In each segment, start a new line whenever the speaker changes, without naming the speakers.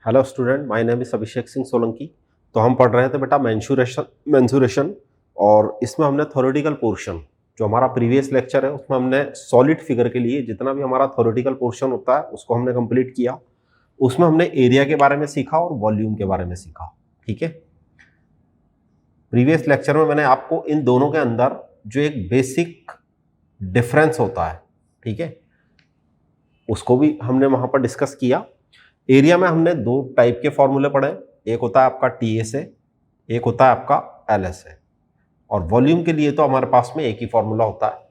Hello student, my name is Abhishek Singh Solanki. तो हम पढ़ रहे थे बेटा मेंसुरेशन और इसमें हमने थ्योरेटिकल पोर्शन, जो हमारा प्रीवियस लेक्चर है उसमें हमने सॉलिड फिगर के लिए जितना भी हमारा थ्योरेटिकल पोर्शन होता है उसको हमने कंप्लीट किया। उसमें हमने एरिया के बारे में सीखा और वॉल्यूम के बारे में सीखा। ठीक है, प्रीवियस लेक्चर में मैंने आपको इन दोनों के अंदर जो एक बेसिक डिफरेंस होता है, ठीक है, उसको भी हमने वहां पर डिस्कस किया। एरिया में हमने दो टाइप के फॉर्मूले पढ़े, एक होता है आपका टीएसए, एक होता है आपका एलएसए। और वॉल्यूम के लिए तो हमारे पास में एक ही फॉर्मूला होता है,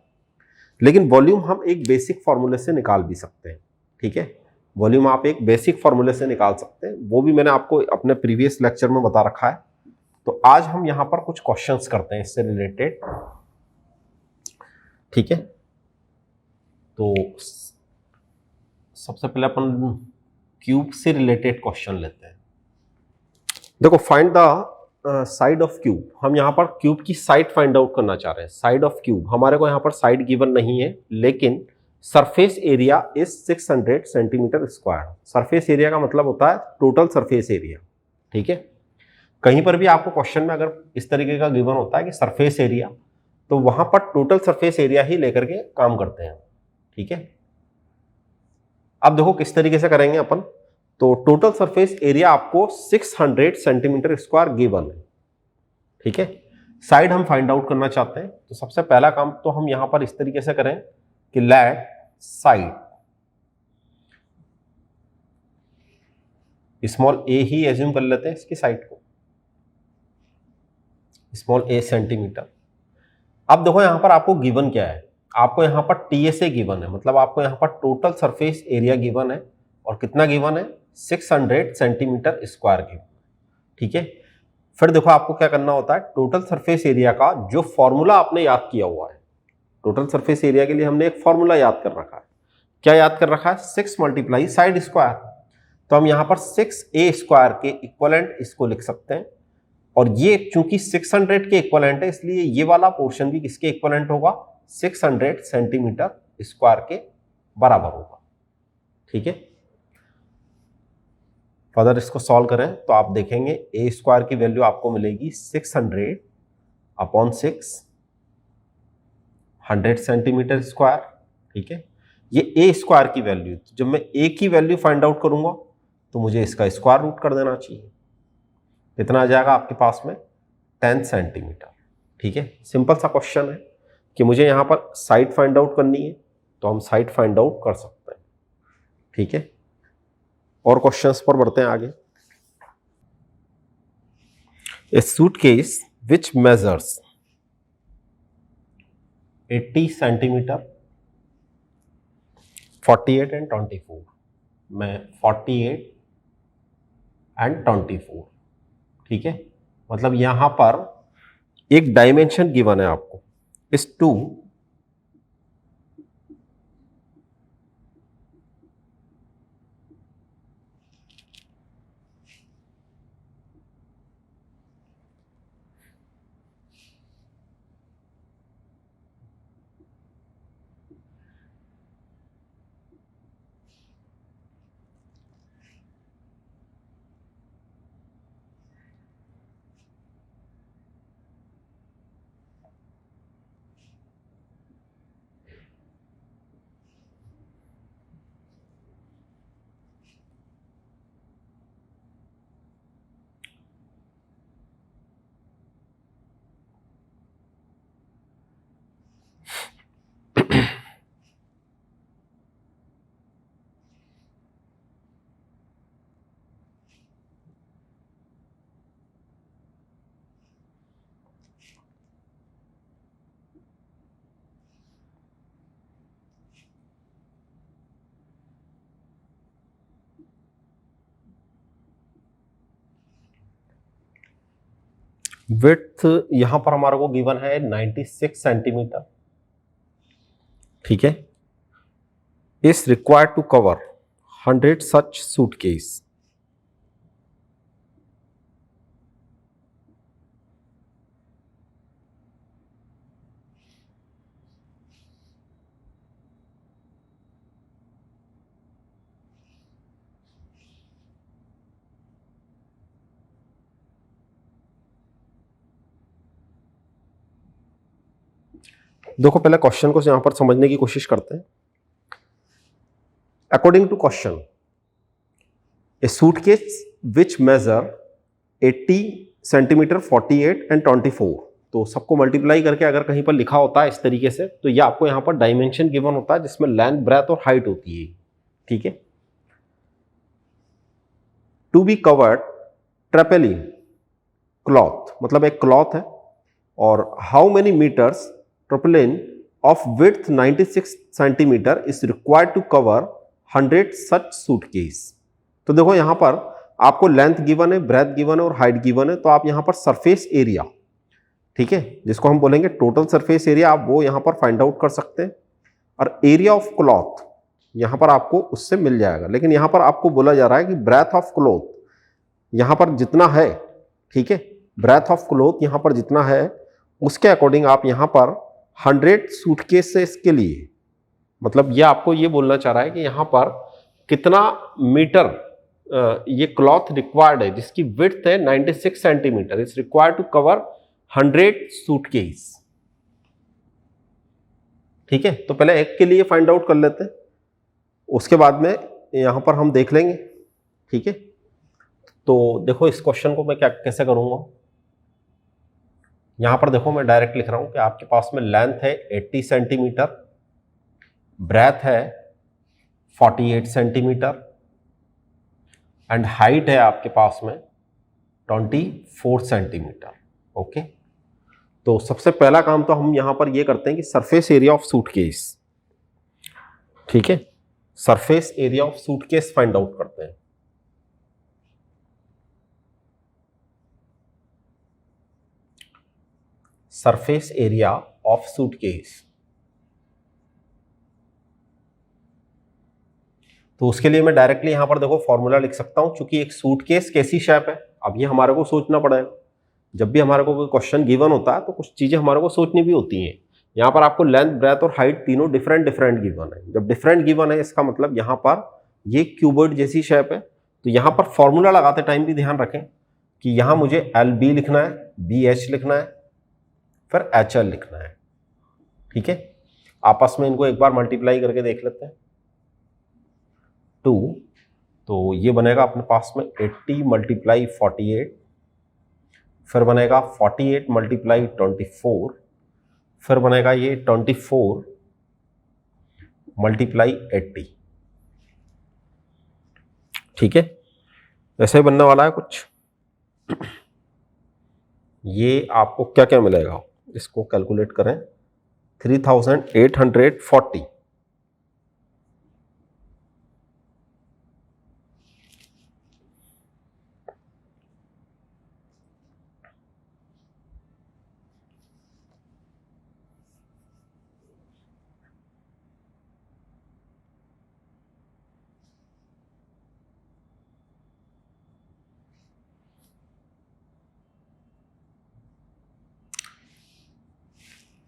लेकिन वॉल्यूम हम एक बेसिक फॉर्मूले से निकाल भी सकते हैं। ठीक है, वॉल्यूम आप एक बेसिक फॉर्मूले से निकाल सकते हैं, वो भी मैंने आपको अपने प्रीवियस लेक्चर में बता रखा है। तो आज हम यहां पर कुछ क्वेश्चंस करते हैं इससे रिलेटेड। ठीक है, तो सबसे पहले अपन क्यूब से रिलेटेड क्वेश्चन लेते हैं। देखो, find the side of cube. हम यहाँ पर क्यूब की साइड फाइंड आउट करना चाह रहे हैं। साइड ऑफ क्यूब, हमारे को यहाँ पर साइड गिवन नहीं है, लेकिन surface area is 600 centimetre square. Surface area का मतलब होता है टोटल सरफेस एरिया। ठीक है, कहीं पर भी आपको क्वेश्चन में अगर इस तरीके का गिवन होता है कि सरफेस एरिया, तो वहां पर टोटल सरफेस एरिया ही लेकर के काम करते हैं। ठीक है, अब देखो किस तरीके से करेंगे अपन। तो टोटल सरफेस एरिया आपको 600 सेंटीमीटर स्क्वायर गिवन है। ठीक है, साइड हम फाइंड आउट करना चाहते हैं, तो सबसे पहला काम तो हम यहां पर इस तरीके से करें कि लेट साइड स्मॉल ए ही एज्यूम कर लेते हैं, इसकी साइड को स्मॉल ए सेंटीमीटर। अब देखो यहां पर आपको गिवन क्या है, आपको यहां पर टीएसए गिवन है, मतलब आपको यहां पर टोटल सरफेस एरिया गिवन है। और कितना गिवन है? 600 सेंटीमीटर स्क्वायर गिवन। ठीक है, फिर देखो आपको क्या करना होता है, टोटल सरफेस एरिया का जो फॉर्मूला आपने याद किया हुआ है, टोटल सरफेस एरिया के लिए हमने एक फॉर्मूला याद कर रखा है। क्या याद कर रखा है? 6 मल्टीप्लाई साइड स्क्वायर। तो हम यहां पर 6a स्क्वायर के इक्वलेंट इसको लिख सकते हैं। और ये चूंकि 600 के इक्वलेंट है, इसलिए ये वाला पोर्शन भी किसके इक्वलेंट होगा? 600 सेंटीमीटर स्क्वायर के बराबर होगा। ठीक है, फर्दर इसको सॉल्व करें तो आप देखेंगे ए स्क्वायर की वैल्यू आपको मिलेगी 600 अपॉन 6, 100 सेंटीमीटर स्क्वायर। ठीक है, ये ए स्क्वायर की वैल्यू, जब मैं ए की वैल्यू फाइंड आउट करूंगा तो मुझे इसका स्क्वायर रूट कर देना चाहिए। कितना आ जाएगा आपके पास में? 10 सेंटीमीटर। ठीक है, सिंपल सा क्वेश्चन है कि मुझे यहां पर साइड फाइंड आउट करनी है, तो हम साइड फाइंड आउट कर सकते हैं। ठीक है, और क्वेश्चंस पर बढ़ते हैं आगे। A suitcase which measures 80 centimetre, 48 and 24 में 48 एंड 24। ठीक है, मतलब यहां पर एक डायमेंशन गिवन है आपको, इस 2 विड्थ यहां पर हमारे को गिवन है 96 सेंटीमीटर। ठीक है, is required to cover 100 such suitcase. देखो पहले क्वेश्चन को यहां पर समझने की कोशिश करते हैं। According to question, a suitcase which measure 80 centimetre, 48 and 24, तो सबको मल्टीप्लाई करके अगर कहीं पर लिखा होता है इस तरीके से, तो ये आपको यहां पर डायमेंशन गिवन होता है जिसमें लेंथ, ब्रेथ और हाइट होती है। ठीक है। To be covered tarpaulin cloth, मतलब एक क्लॉथ है, और how many metres tarpaulin of width 96 centimetre is required to cover 100 such suitcase. तो देखो यहां पर आपको लेंथ गिवन है, ब्रेथ गिवन है और हाइट गिवन है, तो आप यहां पर सरफेस एरिया, ठीक है, जिसको हम बोलेंगे टोटल सरफेस एरिया, आप वो यहां पर फाइंड आउट कर सकते हैं। और एरिया ऑफ क्लॉथ यहां पर आपको उससे मिल जाएगा, लेकिन यहां पर आपको बोला जा रहा है कि ब्रेथ ऑफ क्लॉथ यहां पर जितना है, ठीक है, ब्रेथ ऑफ क्लॉथ यहां पर जितना है उसके अकॉर्डिंग आप यहां पर 100 सूटकेसेस के लिए, मतलब ये आपको ये बोलना चाह रहा है कि यहां पर कितना मीटर ये क्लॉथ रिक्वायर्ड है, जिसकी विड्थ है 96 centimetre, is required to cover 100 suitcase. ठीक है, तो पहले एक के लिए फाइंड आउट कर लेते हैं, उसके बाद में यहां पर हम देख लेंगे। ठीक है, तो देखो इस क्वेश्चन को मैं क्या कैसे करूंगा। यहां पर देखो मैं डायरेक्ट लिख रहा हूं कि आपके पास में लेंथ है 80 सेंटीमीटर, ब्रेथ है 48 सेंटीमीटर एंड हाइट है आपके पास में 24 सेंटीमीटर। ओके, तो सबसे पहला काम तो हम यहां पर ये करते हैं कि सरफेस एरिया ऑफ सूटकेस, ठीक है, surface area of suitcase find out करते हैं। सरफेस एरिया ऑफ सूटकेस, तो उसके लिए मैं डायरेक्टली यहां पर देखो फॉर्मूला लिख सकता हूं, क्योंकि एक सूटकेस कैसी शेप है, अब ये हमारे को सोचना पड़ेगा। जब भी हमारे को कोई क्वेश्चन गिवन होता है तो कुछ चीजें हमारे को सोचनी भी होती हैं। यहां पर आपको लेंथ, ब्रेथ और हाइट तीनों डिफरेंट डिफरेंट गिवन है। जब डिफरेंट गिवन है इसका मतलब यहां पर ये क्यूबॉइड जैसी शेप है, तो यहां पर फॉर्मूला लगाते टाइम भी ध्यान रखें कि यहां मुझे एल बी लिखना है, बी एच लिखना है, फिर एच एल लिखना है। ठीक है, आपस में इनको एक बार मल्टीप्लाई करके देख लेते हैं। 2, तो ये बनेगा अपने पास में 80 मल्टीप्लाई 48, फिर बनेगा 48 मल्टीप्लाई 24, फिर बनेगा ये 24 मल्टीप्लाई 80। ठीक है, ऐसे ही बनने वाला है कुछ। ये आपको क्या क्या मिलेगा, इसको कैलकुलेट करें। 3840,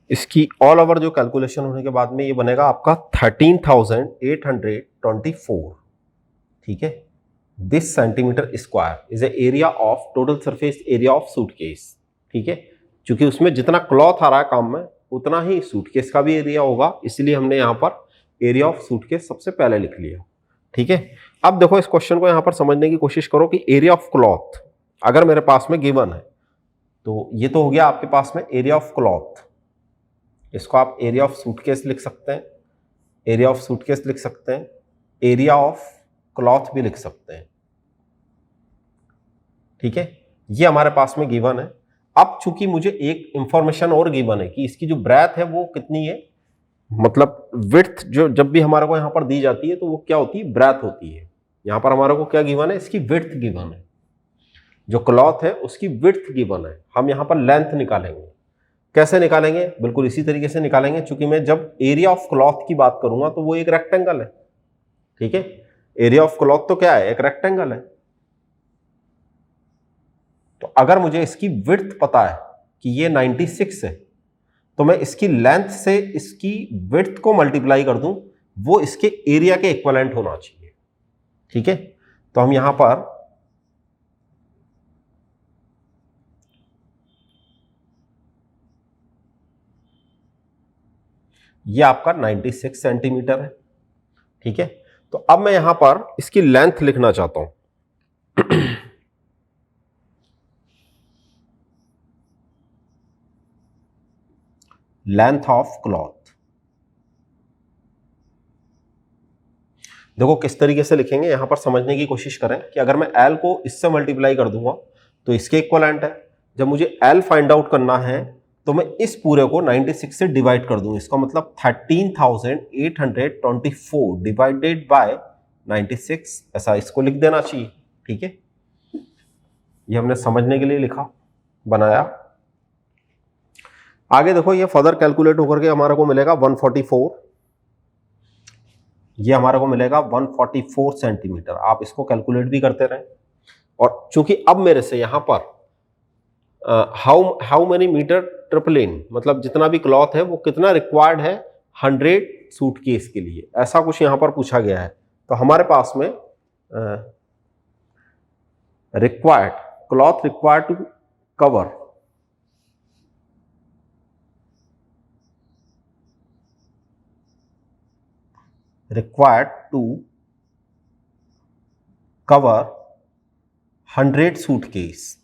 इसकी ऑल ओवर जो कैलकुलेशन होने के बाद में ये बनेगा आपका 13,824। ठीक है, this centimetre square is a area of total surface area of suitcase. ठीक है, क्योंकि उसमें जितना क्लॉथ आ रहा है काम में उतना ही सूटकेस का भी एरिया होगा, इसलिए हमने यहां पर एरिया ऑफ सूटकेस सबसे पहले लिख लिया। ठीक है, अब देखो इस क्वेश्चन को यहां पर समझने की कोशिश करो कि एरिया ऑफ क्लॉथ अगर मेरे पास में गिवन है, तो ये तो हो गया आपके पास में एरिया ऑफ क्लॉथ, इसको आप एरिया ऑफ सूटकेस लिख सकते हैं, एरिया ऑफ सूटकेस लिख सकते हैं, एरिया ऑफ क्लॉथ भी लिख सकते हैं। ठीक है, ये हमारे पास में गिवन है। अब चूंकि मुझे एक इंफॉर्मेशन और गिवन है कि इसकी जो ब्रेथ है वो कितनी है, मतलब विड्थ जो जब भी हमारे को यहां पर दी जाती है तो वो क्या होती है, ब्रेथ होती है। यहां पर हमारे को क्या गिवन है, इसकी विड्थ गिवन है, जो क्लॉथ है उसकी विड्थ गिवन है। हम यहां पर लेंथ निकालेंगे, कैसे निकालेंगे, बिल्कुल इसी तरीके से निकालेंगे, क्योंकि मैं जब एरिया ऑफ क्लॉथ की बात करूंगा तो वो एक रेक्टेंगल है। ठीक है, एरिया ऑफ क्लॉथ तो क्या है, एक रेक्टेंगल है। तो अगर मुझे इसकी विड्थ पता है कि ये 96 है, तो मैं इसकी लेंथ से इसकी विड्थ को मल्टीप्लाई कर दूं, वो इसके एरिया के इक्विवेलेंट होना चाहिए। ठीक है, तो हम यहां पर ये आपका 96 सेंटीमीटर है। ठीक है, तो अब मैं यहां पर इसकी लेंथ लिखना चाहता हूं। Length of cloth. देखो किस तरीके से लिखेंगे, यहां पर समझने की कोशिश करें कि अगर मैं L को इससे मल्टीप्लाई कर दूंगा तो इसके इक्वलेंट है। जब मुझे L फाइंड आउट करना है तो मैं इस पूरे को 96 से डिवाइड कर दूं, इसका मतलब 13,824 डिवाइडेड बाय 96, ऐसा इसको लिख देना चाहिए। ठीक है, ये हमने समझने के लिए लिखा, बनाया। आगे देखो ये फर्दर कैलकुलेट होकर के हमारे को मिलेगा 144, ये हमारे को मिलेगा 144 सेंटीमीटर। आप इसको कैलकुलेट भी करते रहें। और चूंकि अब मेरे से यहां पर हाउ मेनी मीटर ट्रिपलिन, मतलब जितना भी क्लॉथ है वो कितना रिक्वायर्ड है 100 सूटकेस के लिए, ऐसा कुछ यहां पर पूछा गया है। तो हमारे पास में required cloth required to cover required to cover 100 suitcase.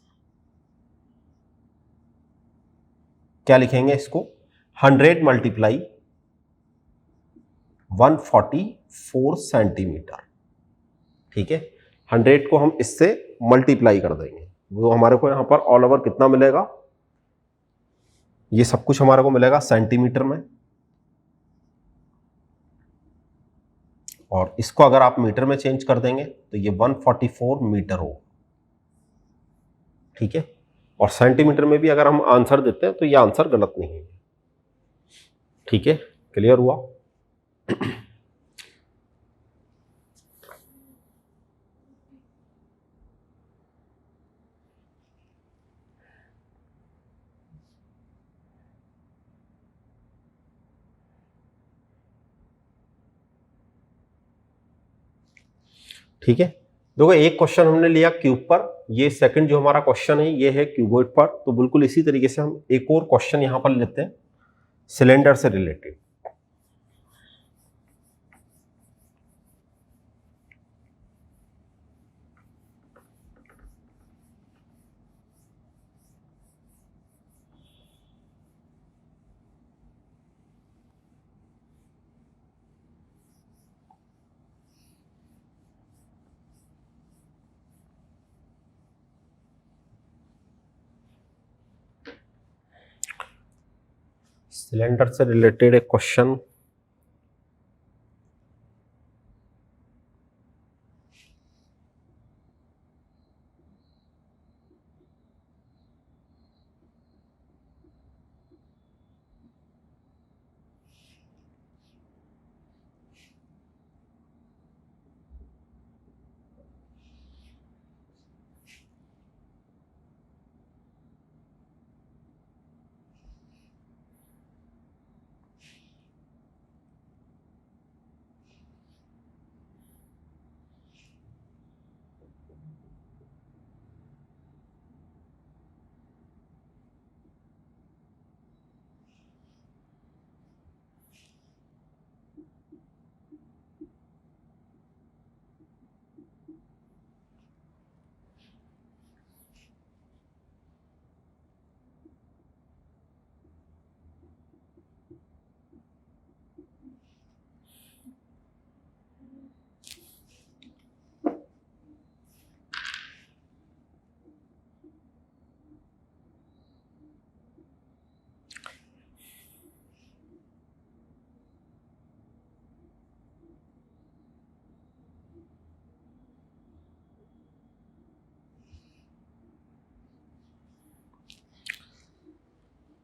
क्या लिखेंगे इसको, 100 मल्टीप्लाई 144 सेंटीमीटर। ठीक है, 100 को हम इससे मल्टीप्लाई कर देंगे, वो हमारे को यहां पर ऑल ओवर कितना मिलेगा, ये सब कुछ हमारे को मिलेगा सेंटीमीटर में, और इसको अगर आप मीटर में चेंज कर देंगे तो ये 144 मीटर हो। ठीक है, और सेंटीमीटर में भी अगर हम आंसर देते हैं तो ये आंसर गलत नहीं है। ठीक है, क्लियर हुआ। ठीक है, देखो एक क्वेश्चन हमने लिया क्यूब पर, ये सेकंड जो हमारा क्वेश्चन है ये है क्यूबॉइड पर। तो बिल्कुल इसी तरीके से हम एक और क्वेश्चन यहां पर लेते हैं सिलेंडर से रिलेटेड। सिलेंडर से रिलेटेड एक क्वेश्चन,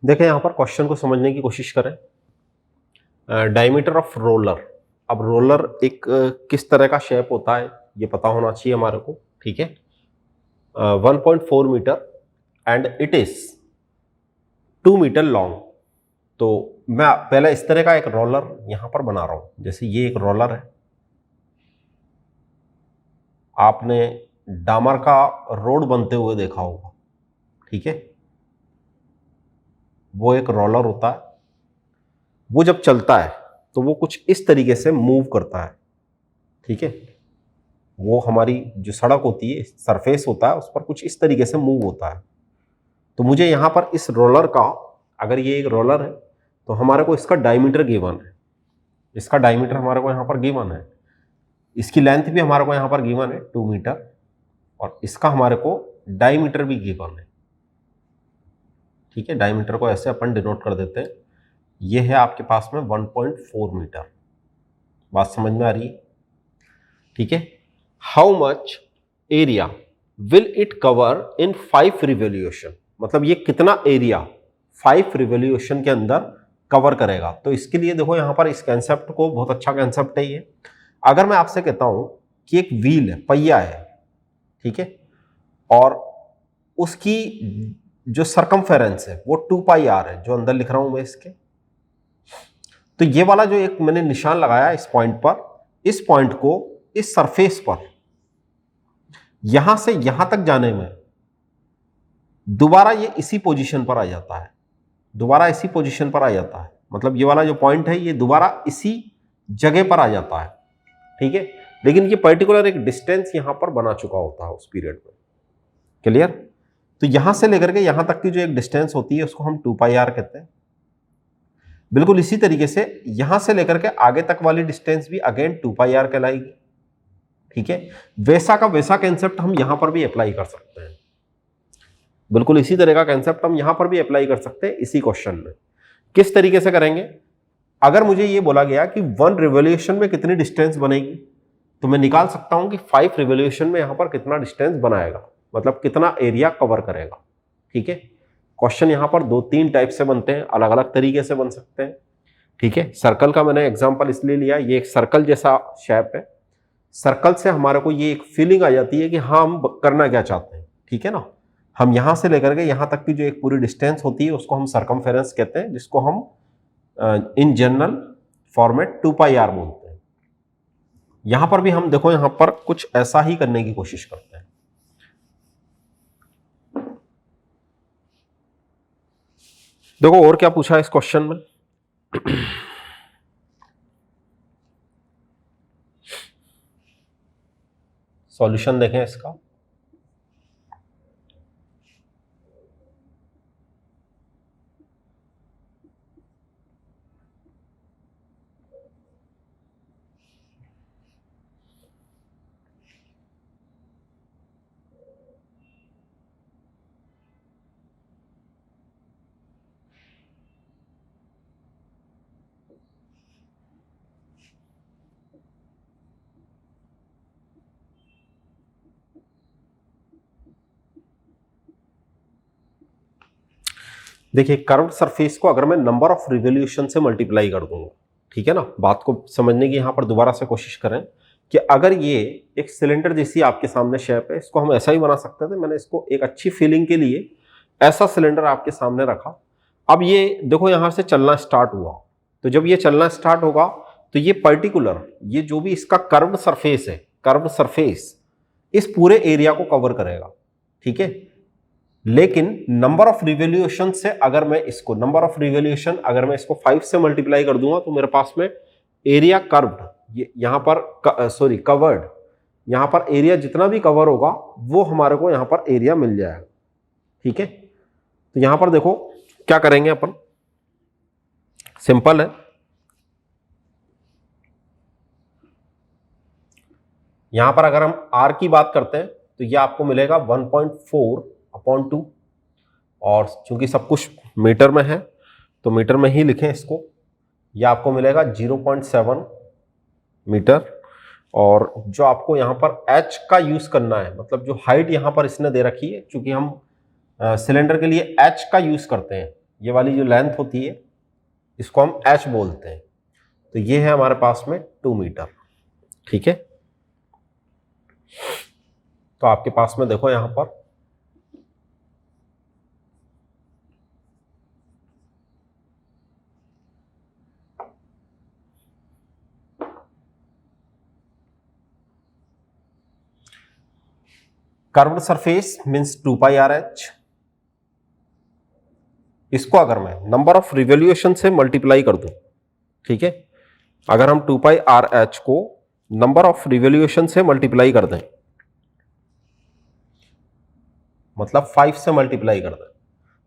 देखें यहां पर क्वेश्चन को समझने की कोशिश करें। डायमीटर ऑफ रोलर, अब रोलर एक किस तरह का शेप होता है ये पता होना चाहिए हमारे को। ठीक है, 1.4 metre and it is 2 metre long. तो मैं पहले इस तरह का एक रोलर यहां पर बना रहा हूं, जैसे ये एक रोलर है, आपने डामर का रोड बनते हुए देखा होगा। ठीक है, वो एक रोलर होता है। वो जब चलता है तो वो कुछ इस तरीके से मूव करता है, ठीक है। वो हमारी जो सड़क होती है, सरफेस होता है, उस पर कुछ इस तरीके से मूव होता है। तो मुझे यहां पर इस रोलर का, अगर ये एक रोलर है तो हमारे को इसका डायमीटर गिवन है, इसका डायमीटर हमारे को यहां पर गिवन है, इसकी लेंथ भी हमारे को यहां पर गिवन है 2 मीटर, और इसका हमारे को डायमीटर भी गिवन है, ठीक है। डायमीटर को ऐसे अपन डिनोट कर देते हैं, ये है आपके पास में 1.4 मीटर। बात समझ में आ रही है, ठीक है। How much area will it cover in 5 revolution, मतलब ये कितना एरिया 5 रिवोल्यूशन के अंदर कवर करेगा। तो इसके लिए देखो यहां पर इस कंसेप्ट को, बहुत अच्छा कंसेप्ट है ये। अगर मैं आपसे कहता हूं कि एक व्हील है, पहिया है, ठीक है, और उसकी जो सरकमफेरेंस है वो 2 पाई आर है, जो अंदर लिख रहा हूं मैं इसके। तो ये वाला जो एक मैंने निशान लगाया इस पॉइंट पर, इस पॉइंट को इस सरफेस पर यहां से यहां तक जाने में दोबारा ये इसी पोजीशन पर आ जाता है, दोबारा इसी पोजीशन पर आ जाता है। मतलब ये वाला जो पॉइंट है ये दोबारा इसी जगह पर आ जाता है, ठीक है। लेकिन ये पर्टिकुलर एक डिस्टेंस यहां पर बना चुका होता है उस पीरियड में। क्लियर? तो यहां से लेकर के यहां तक की जो एक डिस्टेंस होती है उसको हम 2 पाई आर कहते हैं। बिल्कुल इसी तरीके से यहां से लेकर के आगे तक वाली डिस्टेंस भी अगेन 2 पाई आर कहलाएगी, ठीक है। वैसा का वैसा कंसेप्ट हम यहां पर भी अप्लाई कर सकते हैं, बिल्कुल इसी तरह का कंसेप्ट हम यहां पर भी अप्लाई कर सकते हैं इसी क्वेश्चन में। किस तरीके से करेंगे? अगर मुझे ये बोला गया कि 1 रिवोल्यूशन में कितनी डिस्टेंस बनेगी, तो मैं निकाल सकता हूं कि 5 रिवोल्यूशन में यहां पर कितना डिस्टेंस बनाएगा, मतलब कितना एरिया कवर करेगा, ठीक है। क्वेश्चन यहां पर 2-3 टाइप से बनते हैं, अलग अलग तरीके से बन सकते हैं, ठीक है। सर्कल का मैंने एग्जांपल इसलिए लिया, ये एक सर्कल जैसा शेप है। सर्कल से हमारे को ये एक फीलिंग आ जाती है कि हाँ हम करना क्या चाहते हैं, ठीक है ना। हम यहां से लेकर के यहां तक की जो एक पूरी डिस्टेंस होती है उसको हम सरकमफेरेंस कहते हैं, जिसको हम in general format 2 pi r बोलते हैं। यहां पर भी हम देखो यहां पर कुछ ऐसा ही करने की कोशिश करते हैं। देखो और क्या पूछा है इस क्वेश्चन में। सॉल्यूशन देखें इसका। देखिए कर्व्ड सरफेस को अगर मैं नंबर ऑफ रिवोल्यूशन से मल्टीप्लाई कर दूंगा, ठीक है ना। बात को समझने की यहां पर दोबारा से कोशिश करें कि अगर ये एक सिलेंडर जैसी आपके सामने शेप है, इसको हम ऐसा ही बना सकते थे। मैंने इसको एक अच्छी फीलिंग के लिए ऐसा सिलेंडर आपके सामने रखा। अब ये देखो यहां से चलना स्टार्ट हुआ, तो जब ये चलना स्टार्ट होगा तो ये पर्टिकुलर, ये जो भी इसका कर्व्ड सरफेस है, कर्व्ड सरफेस इस पूरे एरिया को कवर करेगा, ठीक है। लेकिन नंबर ऑफ रिवोल्यूशन से अगर मैं इसको, नंबर ऑफ रिवोल्यूशन अगर मैं इसको 5 से मल्टीप्लाई कर दूंगा तो मेरे पास में एरिया कर्व्ड, यहां पर सॉरी कवर्ड, यहां पर एरिया जितना भी कवर होगा वो हमारे को यहां पर एरिया मिल जाएगा, ठीक है। तो यहां पर देखो क्या करेंगे अपन, सिंपल है। यहां पर अगर हम आर की बात करते हैं तो ये आपको मिलेगा 1.4/2, और चूंकि सब कुछ मीटर में है तो मीटर में ही लिखें इसको। ये आपको मिलेगा 0.7 मीटर। और जो आपको यहां पर h का यूज करना है, मतलब जो हाइट यहां पर इसने दे रखी है, चूंकि हम सिलेंडर के लिए h का यूज करते हैं, ये वाली जो लेंथ होती है इसको हम h बोलते हैं। तो ये है हमारे पास में 2 मीटर, ठीक है। तो आपके पास में देखो यहां पर curved surface means 2 pi R H. इसको अगर मैं नंबर ऑफ रिवोल्यूशन से मल्टीप्लाई कर दूं ठीक है। अगर हम 2πRh को नंबर ऑफ रिवोल्यूशन से मल्टीप्लाई कर दें, मतलब 5 से मल्टीप्लाई कर दें,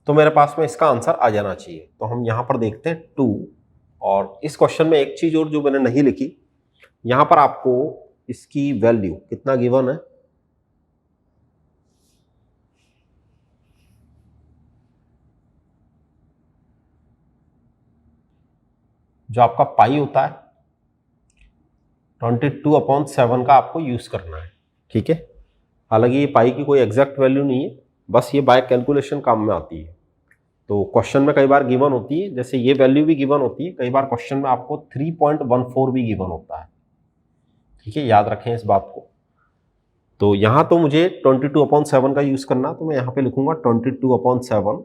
तो मेरे पास में इसका आंसर आ जाना चाहिए। तो हम यहां पर देखते हैं 2, और इस क्वेश्चन में एक चीज और जो मैंने नहीं लिखी, यहां पर आपको इसकी वैल्यू कितना गिवन है, जो आपका पाई होता है 22/7 का आपको यूज करना है। ठीक है, हालांकि ये पाई की कोई एग्जैक्ट वैल्यू नहीं है, बस ये बाय कैलकुलेशन काम में आती है। तो क्वेश्चन में कई बार गिवन होती है, जैसे ये वैल्यू भी गिवन होती है, कई बार क्वेश्चन में आपको 3.14 भी गिवन होता है। ठीक है, याद रखें इस बात को। तो यहां तो मुझे 22/7 का यूज करना, तो मैं यहां पे लिखूंगा 22/7।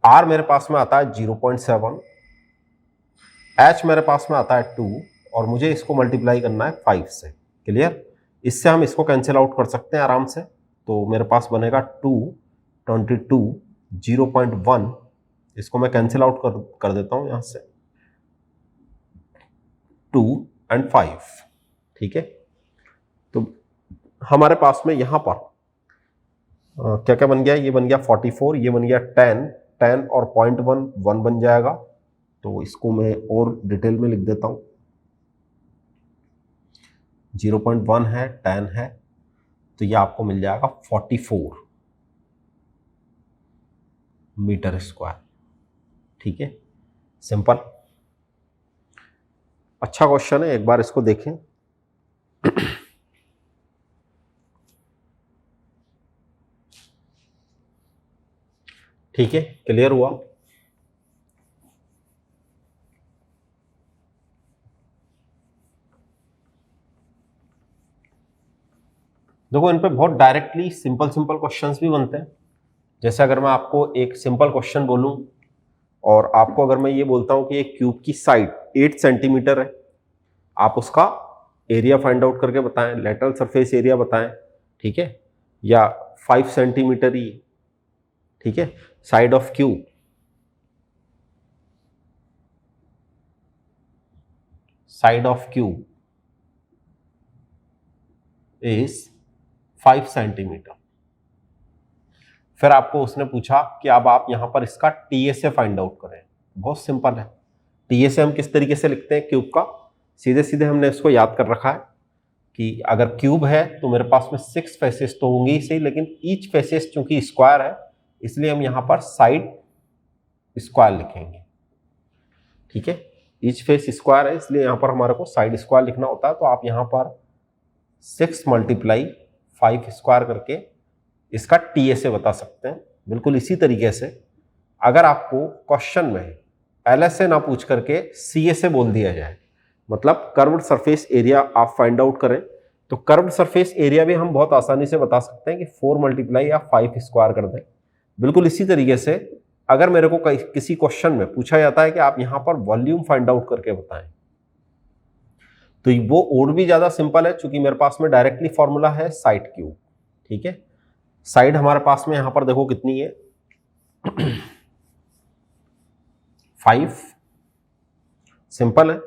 आर मेरे पास में आता है 0.7, एच मेरे पास में आता है 2, और मुझे इसको मल्टीप्लाई करना है 5 से। क्लियर? इससे हम इसको कैंसिल आउट कर सकते हैं आराम से। तो मेरे पास बनेगा 2, 22, 0.1, इसको मैं कैंसिल आउट कर देता हूं यहां से, 2 और 5। ठीक है, तो हमारे पास में यहां पर क्या क्या बन गया, ये बन गया 44, ये बन गया 10, 10 और 0.1 1 बन जाएगा। तो इसको मैं और डिटेल में लिख देता हूं, 0.1 है, 10 है, तो ये आपको मिल जाएगा 44 मीटर स्क्वायर। ठीक है, सिंपल, अच्छा क्वेश्चन है, एक बार इसको देखें। ठीक है, क्लियर हुआ? देखो, इन पे बहुत डायरेक्टली सिंपल क्वेश्चंस भी बनते हैं। जैसे अगर मैं आपको एक सिंपल क्वेश्चन बोलूं, और आपको अगर मैं ये बोलता हूं कि एक क्यूब की साइड 8 सेंटीमीटर है, आप उसका एरिया फाइंड आउट करके बताएं, लेटरल सरफेस एरिया बताएं। ठीक है, या 5 सेंटीमीटर ही, ठीक है, side of cube, side of cube is 5 centimetre. फिर आपको उसने पूछा कि अब आप यहां पर इसका टीएसए फाइंड आउट करें। बहुत सिंपल है, टीएसए हम किस तरीके से लिखते हैं क्यूब का, सीधे सीधे हमने इसको याद कर रखा है कि अगर क्यूब है तो मेरे पास में 6 फेसेस तो होंगे ही सही, लेकिन ईच फेसेस चूंकि स्क्वायर है, इसलिए हम यहां पर साइड स्क्वायर लिखेंगे। ठीक है, ईच फेस स्क्वायर है, इसलिए यहां पर हमारे को साइड स्क्वायर लिखना होता है। तो आप यहां पर 6 × 5 स्क्वायर करके इसका टीएसए बता सकते हैं। बिल्कुल इसी तरीके से अगर आपको क्वेश्चन में एलएसए ना पूछ करके सीएसए बोल दिया जाए, मतलब कर्व्ड सरफेस एरिया आप फाइंड आउट करें, तो कर्व्ड सरफेस एरिया भी हम बहुत आसानी से बता सकते हैं कि 4 × या 5 स्क्वायर कर दें। बिल्कुल इसी तरीके से अगर मेरे को किसी क्वेश्चन में पूछा जाता है कि आप यहां पर वॉल्यूम फाइंड आउट करके बताएं, तो वो और भी ज्यादा सिंपल है, क्योंकि मेरे पास में डायरेक्टली फॉर्मूला है साइड क्यूब। ठीक है, साइड हमारे पास में यहां पर देखो कितनी है 5, सिंपल है,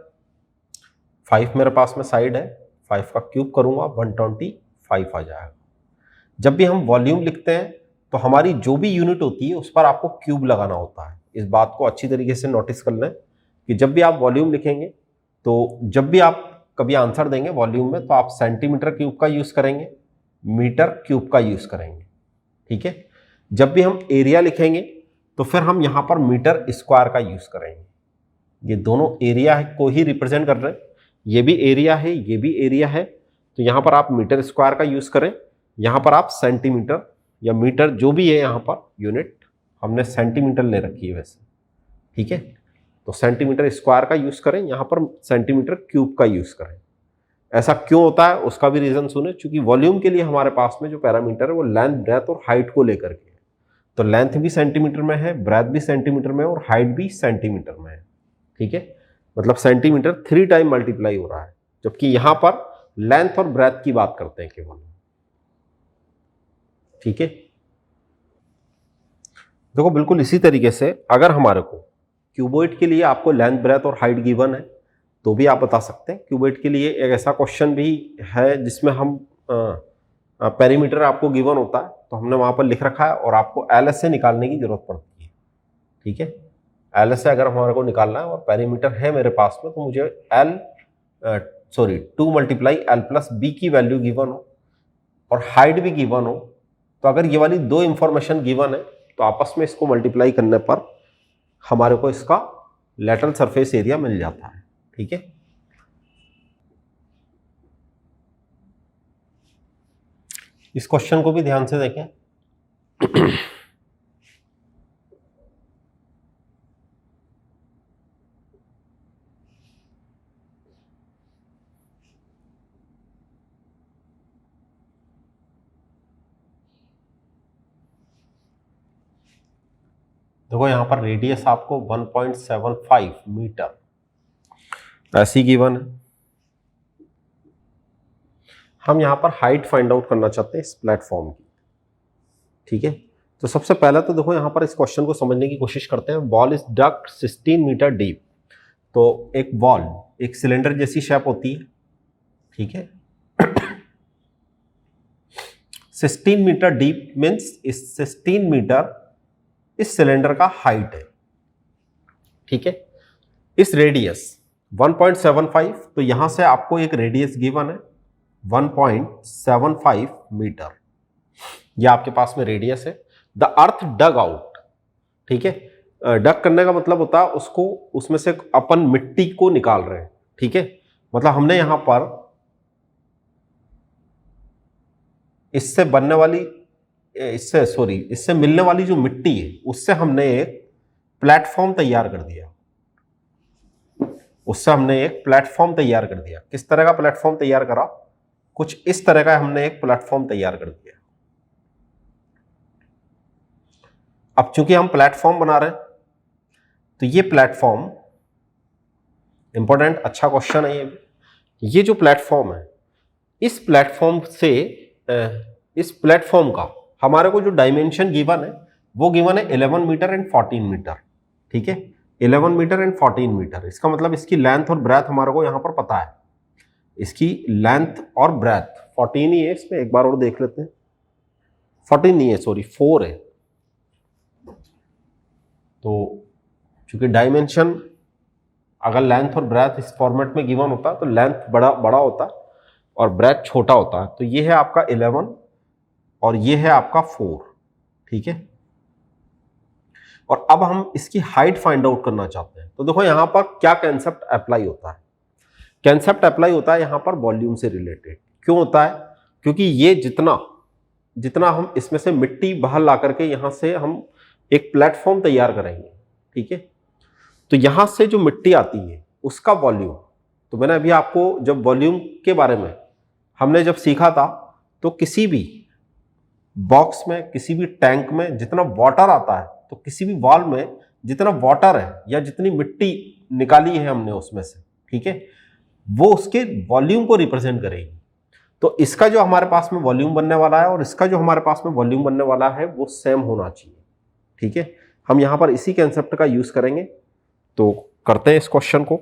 5 मेरे पास में साइड है, 5 का क्यूब करूंगा 125 आ जाएगा। जब भी हम वॉल्यूम लिखते हैं तो हमारी जो भी यूनिट होती है उस पर आपको क्यूब लगाना होता है। इस बात को अच्छी तरीके से नोटिस कर लें कि जब भी आप वॉल्यूम लिखेंगे, तो जब भी आप कभी आंसर देंगे वॉल्यूम में, तो आप सेंटीमीटर क्यूब का यूज करेंगे, मीटर क्यूब का यूज करेंगे। ठीक है, जब भी हम एरिया लिखेंगे तो फिर हम यहां पर मीटर स्क्वायर का यूज करेंगे। ये दोनों एरिया को ही रिप्रेजेंट कर रहे हैं, ये भी एरिया है, ये भी एरिया है, तो यहां पर आप मीटर स्क्वायर का यूज करें, यहां पर आप सेंटीमीटर या मीटर जो भी है, यहां पर यूनिट हमने सेंटीमीटर ले रखी है वैसे। ठीक है, तो सेंटीमीटर स्क्वायर का यूज करें, यहां पर सेंटीमीटर क्यूब का यूज करें। ऐसा क्यों होता है उसका भी रीजन सुने, क्योंकि वॉल्यूम के लिए हमारे पास में जो पैरामीटर है वो लेंथ, ब्रेथ और हाइट को लेकर के है। तो लेंथ भी सेंटीमीटर में है, ब्रेथ भी सेंटीमीटर में है, और हाइट भी सेंटीमीटर में है। ठीक है, मतलब सेंटीमीटर 3 टाइम मल्टीप्लाई हो रहा है, जबकि यहां पर लेंथ और ब्रेथ की बात करते हैं केवल। ठीक है, देखो बिल्कुल इसी तरीके से अगर हमारे को क्यूबॉइड के लिए आपको लेंथ, ब्रेथ और हाइट गिवन है तो भी आप बता सकते हैं। क्यूबॉइड के लिए एक ऐसा क्वेश्चन भी है जिसमें हम पेरीमीटर आपको गिवन होता है तो हमने वहां पर लिख रखा है और आपको एलएस से निकालने की जरूरत पड़ती है। ठीक है, एलएस से अगर हमारे को निकालना है और पेरीमीटर है मेरे पास में तो मुझे L 2 multiply L plus B की वैल्यू गिवन हो और हाइट भी गिवन हो, तो अगर ये वाली दो इंफॉर्मेशन गिवन है तो आपस में इसको मल्टीप्लाई करने पर हमारे को इसका लेटरल सरफेस एरिया मिल जाता है। ठीक है, इस क्वेश्चन को भी ध्यान से देखें। देखो यहां पर रेडियस आपको 1.75 मीटर ऐसी गिवन है। हम यहां पर हाइट फाइंड आउट करना चाहते हैं इस प्लेटफॉर्म की। ठीक है, तो सबसे पहले तो देखो यहां पर इस क्वेश्चन को समझने की कोशिश करते हैं। Wall is dug 16 metre deep. तो एक वॉल एक सिलेंडर जैसी शेप होती है। ठीक है, 16 मीटर डीप मीन्स इस 16 मीटर इस सिलेंडर का हाइट है। ठीक है, इस रेडियस 1.75, तो यहां से आपको एक रेडियस गिवन है 1.75 मीटर, यह आपके पास में रेडियस है। The earth dug out. ठीक है, डग करने का मतलब होता है उसको, उसमें से अपन मिट्टी को निकाल रहे हैं। ठीक है, मतलब हमने यहां पर इससे बनने वाली इससे मिलने वाली जो मिट्टी है उससे हमने एक प्लेटफॉर्म तैयार कर दिया। किस तरह का प्लेटफॉर्म तैयार करा? कुछ इस तरह का हमने एक प्लेटफॉर्म तैयार कर दिया। अब चूंकि हम प्लेटफॉर्म बना रहे हैं तो ये प्लेटफॉर्म इंपॉर्टेंट, अच्छा क्वेश्चन है ये जो प्लेटफॉर्म है, इस प्लेटफॉर्म का हमारे को जो डायमेंशन गिवन है वो गिवन है 11 मीटर एंड 14 मीटर। ठीक है, 11 मीटर एंड 14 मीटर, इसका मतलब इसकी लेंथ और ब्रेथ हमारे को यहां पर पता है। इसकी लेंथ और ब्रेथ 14 ही है, इसमें एक बार और देख लेते हैं। 14 नहीं है, सॉरी 4 है। तो चूंकि डायमेंशन अगर लेंथ और ब्रेथ इस फॉर्मेट में गिवन होता तो लेंथ बड़ा होता और ब्रेथ छोटा होता है। तो ये है आपका 11 और ये है आपका 4। ठीक है, और अब हम इसकी हाइट फाइंड आउट करना चाहते हैं। तो देखो यहां पर क्या कंसेप्ट अप्लाई होता है। कंसेप्ट अप्लाई होता है यहां पर वॉल्यूम से रिलेटेड। क्यों होता है? क्योंकि ये जितना हम इसमें से मिट्टी बाहर ला करके यहां से हम एक प्लेटफॉर्म तैयार करेंगे। ठीक है, तो यहां से जो मिट्टी आती है उसका वॉल्यूम, तो मैंने अभी आपको जब वॉल्यूम के बारे में हमने जब सीखा था तो किसी भी बॉक्स में, किसी भी टैंक में जितना वाटर आता है, तो किसी भी वॉल में जितना वाटर है या जितनी मिट्टी निकाली है हमने उसमें से, ठीक है, वो उसके वॉल्यूम को रिप्रेजेंट करेगी। तो इसका जो हमारे पास में वॉल्यूम बनने वाला है और इसका जो हमारे पास में वॉल्यूम बनने वाला है वो सेम होना चाहिए। ठीक है, हम यहां पर इसी कंसेप्ट का यूज करेंगे। तो करते हैं इस क्वेश्चन को।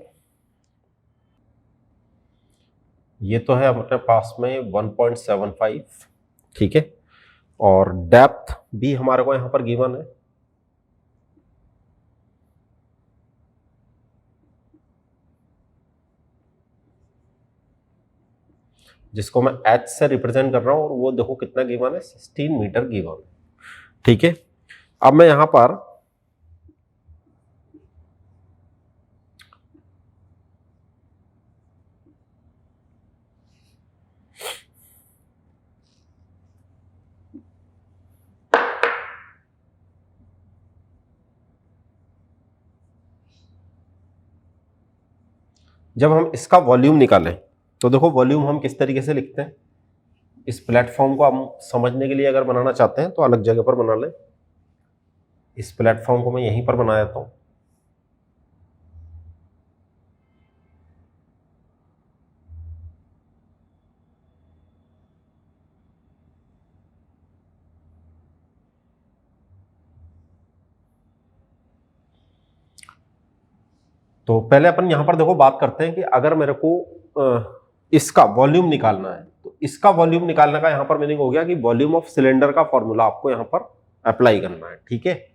ये तो है अपने पास में 1.75। ठीक है, और डेप्थ भी हमारे को यहां पर गिवन है। जिसको मैं एच से रिप्रेजेंट कर रहा हूं और वो देखो कितना गिवन है, 16 मीटर गिवन है। ठीक है, अब मैं यहां पर जब हम इसका वॉल्यूम निकालें तो देखो वॉल्यूम हम किस तरीके से लिखते हैं। इस प्लेटफॉर्म को हम समझने के लिए अगर बनाना चाहते हैं तो अलग जगह पर बना लें। इस प्लेटफॉर्म को मैं यहीं पर बना देता हूं। तो पहले अपन यहाँ पर देखो बात करते हैं कि अगर मेरे को इसका वॉल्यूम निकालना है, तो इसका वॉल्यूम निकालने का यहाँ पर मीनिंग हो गया कि वॉल्यूम ऑफ सिलेंडर का फॉर्मूला आपको यहाँ पर अप्लाई करना है। ठीक है,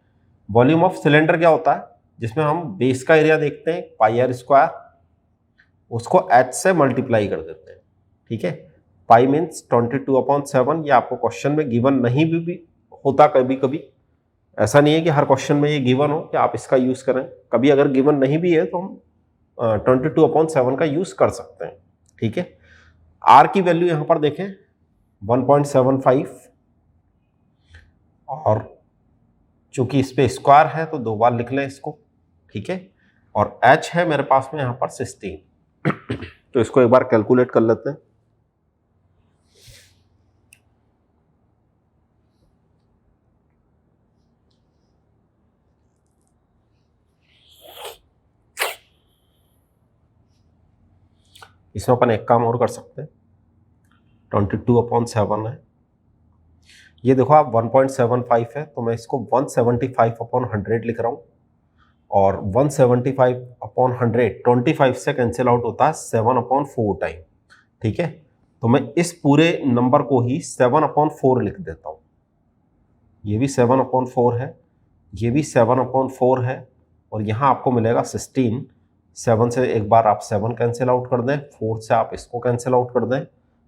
वॉल्यूम ऑफ सिलेंडर क्या होता है, जिसमें हम बेस का एरिया देखते हैं पाई आर स्क्वायर, उसको एच से मल्टीप्लाई कर देते हैं। ठीक है, पाई मीन्स 22/7। ये आपको क्वेश्चन में गिवन नहीं भी होता, कभी कभी ऐसा नहीं है कि हर क्वेश्चन में ये गिवन हो कि आप इसका यूज करें। कभी अगर गिवन नहीं भी है तो हम 22/7 का यूज कर सकते हैं। ठीक है, आर की वैल्यू यहां पर देखें 1.75, और चूंकि इस पे स्क्वायर है तो 2 बार लिख लें इसको। ठीक है, और एच है मेरे पास में यहां पर 16। तो इसको एक बार कैलकुलेट कर लेते हैं। इसमें अपन एक काम और कर सकते हैं, 22/7 है, ये देखो आप 1.75 है, तो मैं इसको 175/100 लिख रहा हूं, और 175/100 25 से कैंसिल आउट होता है 7/4 टाइम। ठीक है, तो मैं इस पूरे नंबर को ही 7/4 लिख देता हूं। ये भी 7/4 है, ये भी 7/4 है, और यहां आपको मिलेगा 16। 7 से एक बार आप 7 कैंसिल आउट कर दें, 4 से आप इसको कैंसिल आउट कर दें,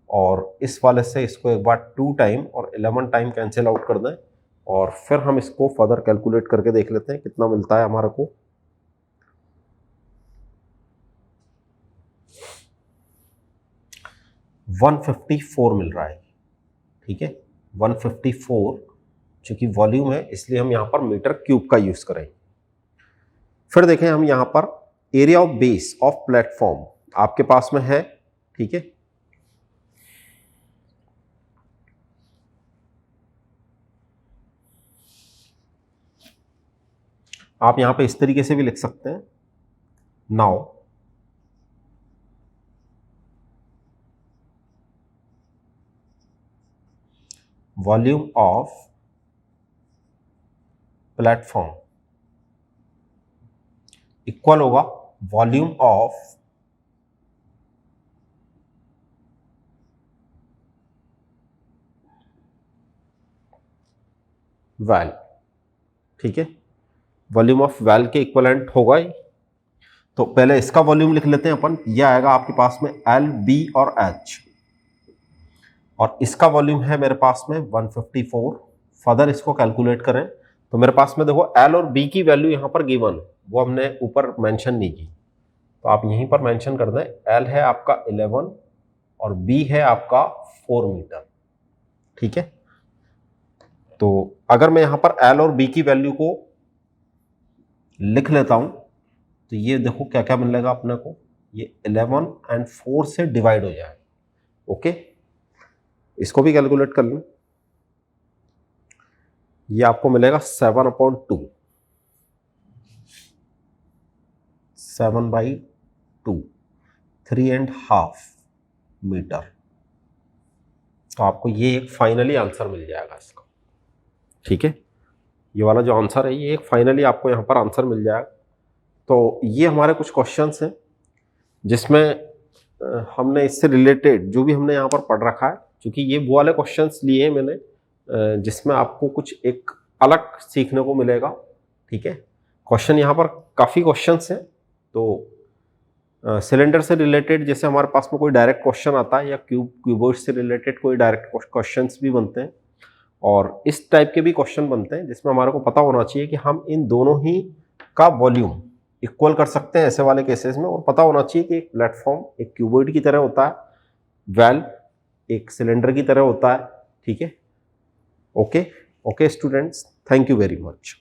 और इस वाले से इसको एक बार 2 टाइम और 11 टाइम कैंसिल आउट कर दें, और फिर हम इसको फर्दर कैलकुलेट करके देख लेते हैं कितना मिलता है हमारे को। $154 मिल रहा है। ठीक है, 154, चूंकि वॉल्यूम है इसलिए हम यहां पर मीटर क्यूब का यूज करें। फिर देखें हम यहां पर area of base of platform आपके पास में है। ठीक है, आप यहां पे इस तरीके से भी लिख सकते हैं, now volume of platform equal होगा वॉल्यूम ऑफ वैल। ठीक है, वॉल्यूम ऑफ वैल के इक्वलेंट होगा ही। तो पहले इसका वॉल्यूम लिख लेते हैं अपन, यह आएगा आपके पास में एल, बी और एच, और इसका वॉल्यूम है मेरे पास में 154। फर्दर इसको कैलकुलेट करें तो मेरे पास में देखो एल और बी की वैल्यू यहां पर गिवन है, वो हमने ऊपर मेंशन नहीं की, तो आप यहीं पर मेंशन कर दें। एल है आपका 11 और बी है आपका 4 मीटर। ठीक है, तो अगर मैं यहां पर एल और बी की वैल्यू को लिख लेता हूं तो ये देखो क्या क्या मिलेगा अपने को, ये 11 और 4 से डिवाइड हो जाए। ओके, इसको भी कैलकुलेट कर लें, ये आपको मिलेगा 7/2, 7/2, 3.5 मीटर। तो आपको ये एक फाइनली आंसर मिल जाएगा इसका। ठीक है, ये वाला जो आंसर है ये एक फाइनली आपको यहाँ पर आंसर मिल जाएगा। तो ये हमारे कुछ क्वेश्चंस हैं जिसमें हमने इससे रिलेटेड जो भी हमने यहाँ पर पढ़ रखा है, क्योंकि ये वो वाले क्वेश्चंस लिए हैं मैंने जिसमें आपको कुछ एक अलग सीखने को मिलेगा। ठीक है, क्वेश्चन यहाँ पर काफ़ी क्वेश्चंस हैं। तो सिलेंडर से रिलेटेड जैसे हमारे पास में कोई डायरेक्ट क्वेश्चन आता है, या क्यूबॉइड से रिलेटेड कोई डायरेक्ट क्वेश्चंस भी बनते हैं, और इस टाइप के भी क्वेश्चन बनते हैं जिसमें हमारे को पता होना चाहिए कि हम इन दोनों ही का वॉल्यूम इक्वल कर सकते हैं ऐसे वाले केसेस में, और पता होना चाहिए कि एक प्लेटफॉर्म एक क्यूबॉइड की तरह होता है, वेल एक सिलेंडर की तरह होता है। ठीक है, okay students, thank you very much.